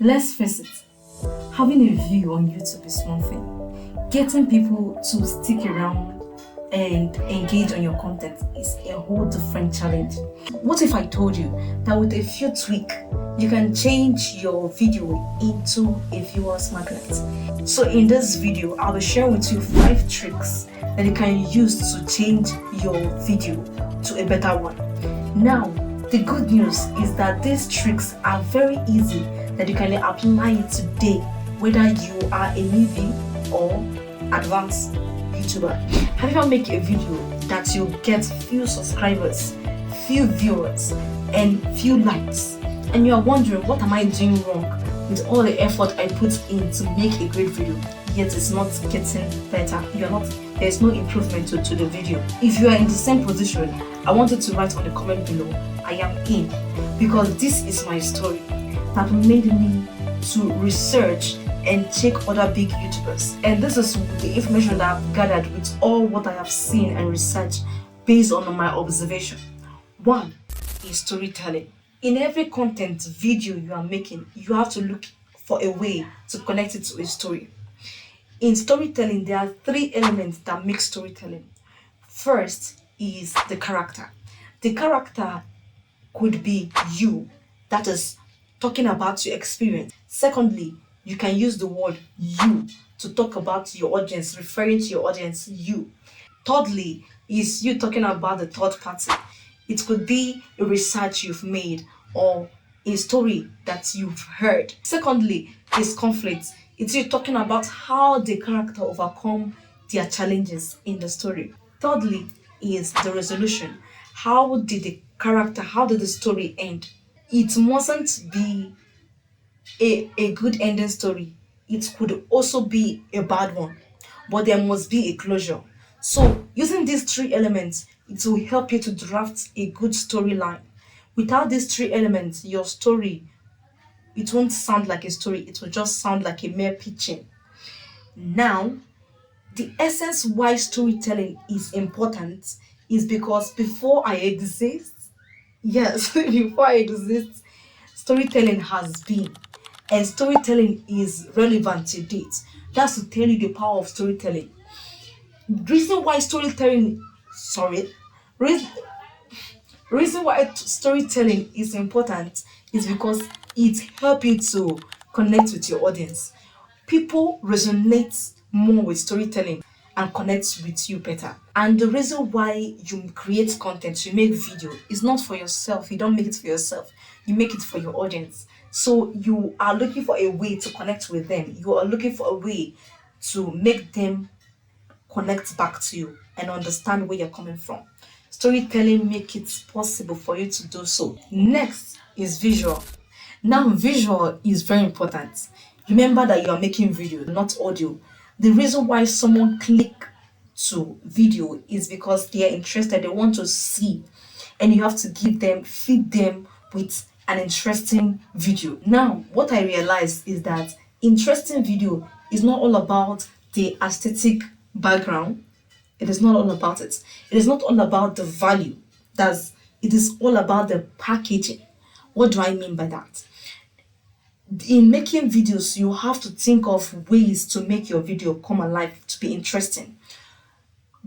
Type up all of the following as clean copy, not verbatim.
Let's face it, having a view on YouTube is one thing. Getting people to stick around and engage on your content is a whole different challenge. What if I told you that with a few tweaks, you can change your video into a viewer's magnet? So in this video, I'll be sharing with you 5 tricks that you can use to change your video to a better one. Now, the good news is that these tricks are very easy that you can apply it today, whether you are a newbie or advanced YouTuber. Have you ever make a video that you get few subscribers, few viewers, and few likes, and you are wondering, what am I doing wrong with all the effort I put in to make a great video, yet it's not getting better? There's no improvement to the video. If you are in the same position, I want you to write on the comment below, I am in, because this is my story that made me to research and check other big YouTubers. And this is the information that I've gathered with all what I have seen and researched based on my observation. 1 is storytelling. In every content video you are making, you have to look for a way to connect it to a story. In storytelling, there are 3 elements that make storytelling. First is the character. The character could be you, that is talking about your experience. Secondly, you can use the word you to talk about your audience, referring to your audience, you. Thirdly, is you talking about the third party. It could be a research you've made or a story that you've heard. Secondly, is conflict. It's you talking about how the character overcome their challenges in the story. Thirdly, is the resolution. How did the story end? It mustn't be a good ending story. It could also be a bad one, but there must be a closure. So using these 3 elements, it will help you to draft a good storyline. Without these 3 elements, your story, it won't sound like a story, it will just sound like a mere pitching. Now, the essence why storytelling is important is because before I exist, yes, before I exist, storytelling has been, and storytelling is relevant to date. That's to tell you the power of storytelling. Reason why storytelling, sorry, reason, reason why storytelling is important is because it helps you to connect with your audience. People resonate more with storytelling and connect with you better. And the reason why you create content, you make video, is not for yourself. You don't make it for yourself. You make it for your audience. So you are looking for a way to connect with them. You are looking for a way to make them connect back to you and understand where you're coming from. Storytelling make it possible for you to do so. Next is visual. Now, visual is very important. Remember that you are making video, not audio. The reason why someone click to video is because they are interested, they want to see, and you have to feed them with an interesting video. Now, what I realized is that interesting video is not all about the aesthetic background. It is not all about it. It is not all about the value. It is all about the packaging. What do I mean by that? In making videos, you have to think of ways to make your video come alive, to be interesting.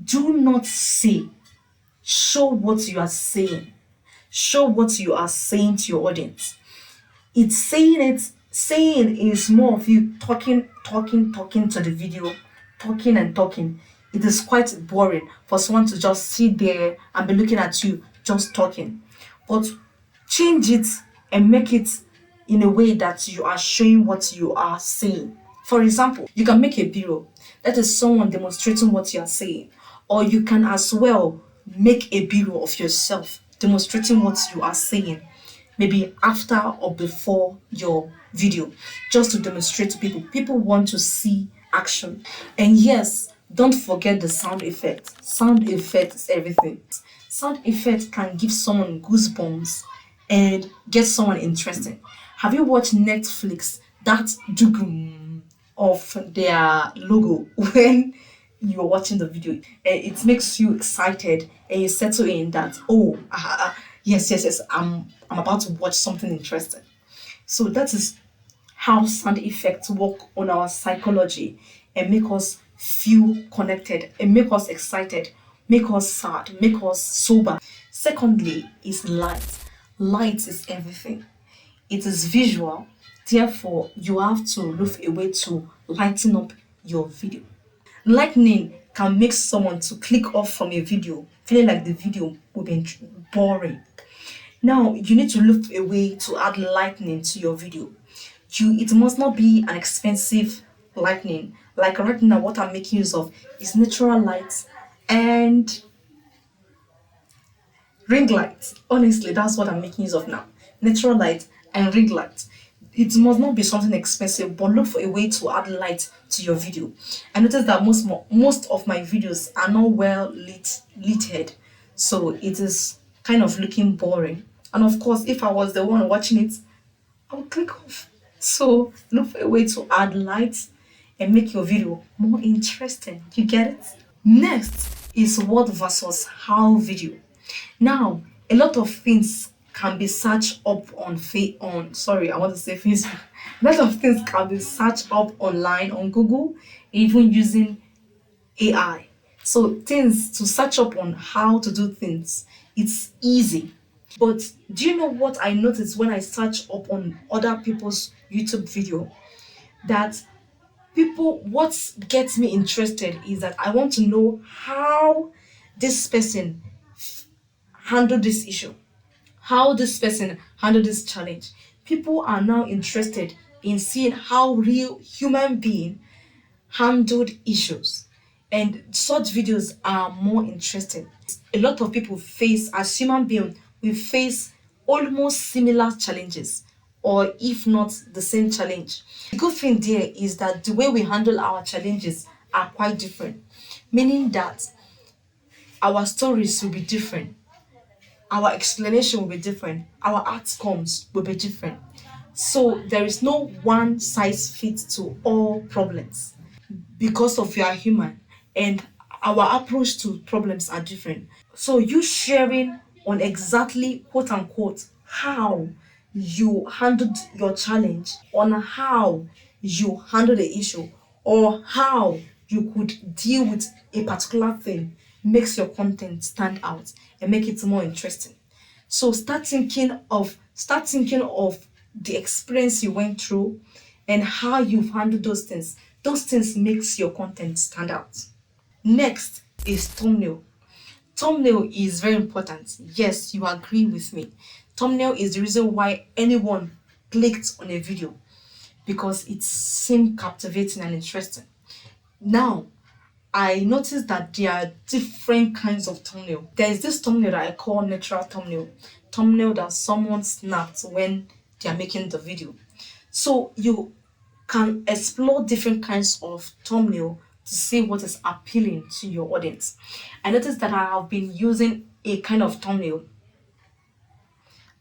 Do not say, show what you are saying. Show what you are saying to your audience. Saying is more of you talking to the video, talking and talking. It is quite boring for someone to just sit there and be looking at you just talking. But change it and make it in a way that you are showing what you are saying. For example, you can make a video that is someone demonstrating what you are saying, or you can as well make a video of yourself demonstrating what you are saying, maybe after or before your video, just to demonstrate to people. People want to see action. And yes, don't forget the sound effect. Sound effect is everything. Sound effect can give someone goosebumps and get someone interested. Have you watched Netflix, that dugum of their logo when you're watching the video? It makes you excited and you settle in that, oh, yes, I'm about to watch something interesting. So that is how sound effects work on our psychology and make us feel connected and make us excited, make us sad, make us sober. Secondly, is light. Light is everything. It is visual, therefore, you have to look for a way to lighten up your video. Lightning can make someone to click off from a video, feeling like the video will be boring. Now, you need to look for a way to add lightning to your video. It must not be an expensive lightning. Like right now, what I'm making use of is natural light and ring light. Honestly, that's what I'm making use of now. Natural light and ring light. It must not be something expensive, but look for a way to add light to your video. I noticed that most of my videos are not well lighted, so it is kind of looking boring. And of course, if I was the one watching it, I would click off. So look for a way to add light and make your video more interesting. You get it? Next is what versus how video. Now, a lot of things can be searched up I want to say Facebook. A lot of things can be searched up online on Google, even using AI. So things to search up on how to do things, it's easy. But do you know what I noticed when I search up on other people's YouTube video? That what gets me interested is that I want to know how this person handled this issue, how this person handled this challenge. People are now interested in seeing how real human being handled issues. And such videos are more interesting. A lot of people face, as human beings, we face almost similar challenges, or if not the same challenge. The good thing there is that the way we handle our challenges are quite different, meaning that our stories will be different, our explanation will be different, our outcomes will be different. So there is no one size fits to all problems because of we are human and our approach to problems are different. So you sharing on exactly quote unquote how you handled your challenge, on how you handle the issue, or how you could deal with a particular thing makes your content stand out and make it more interesting. So start thinking of the experience you went through and how you've handled those things. Those things makes your content stand out. Next is thumbnail. Thumbnail is very important. Yes, you agree with me. Thumbnail is the reason why anyone clicked on a video because it seemed captivating and interesting. Now, I noticed that there are different kinds of thumbnail. There is this thumbnail that I call natural thumbnail, thumbnail that someone snapped when they are making the video. So you can explore different kinds of thumbnail to see what is appealing to your audience. I noticed that I have been using a kind of thumbnail,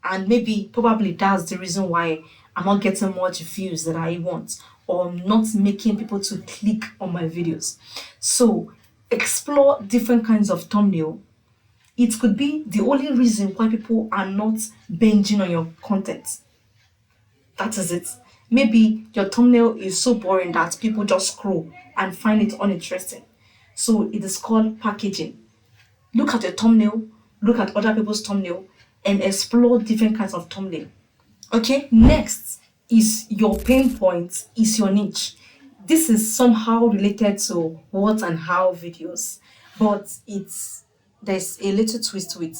and maybe probably that's the reason why I'm not getting much views that I want, or I'm not making people to click on my videos. So explore different kinds of thumbnail. It could be the only reason why people are not binging on your content. That is it. Maybe your thumbnail is so boring that people just scroll and find it uninteresting. So it is called packaging. Look at your thumbnail, look at other people's thumbnail, and explore different kinds of thumbnail. Okay, next is your pain point, is your niche. This is somehow related to what and how videos, but there's a little twist to it.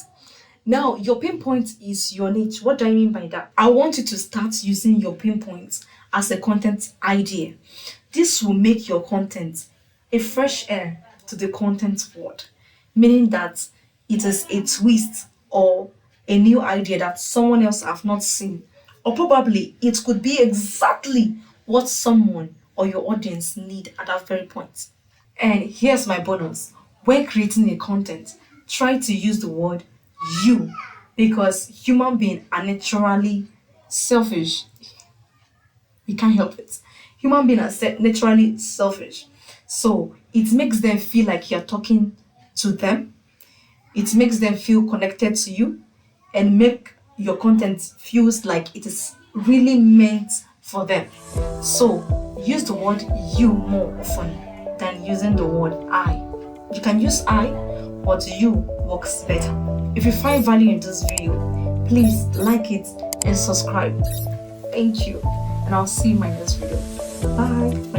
Now, your pain point is your niche. What do I mean by that? I want you to start using your pain points as a content idea. This will make your content a fresh air to the content world, meaning that it is a twist or a new idea that someone else have not seen, or probably it could be exactly what someone or your audience need at that very point. And here's my bonus. When creating a content, try to use the word you, because human beings are naturally selfish. We can't help it. Human beings are naturally selfish. So it makes them feel like you're talking to them. It makes them feel connected to you and make your content feels like it is really meant for them. So use the word you more often than using the word I. You can use I, but you works better. If you find value in this video, please like it and subscribe. Thank you, and I'll see you in my next video. Bye.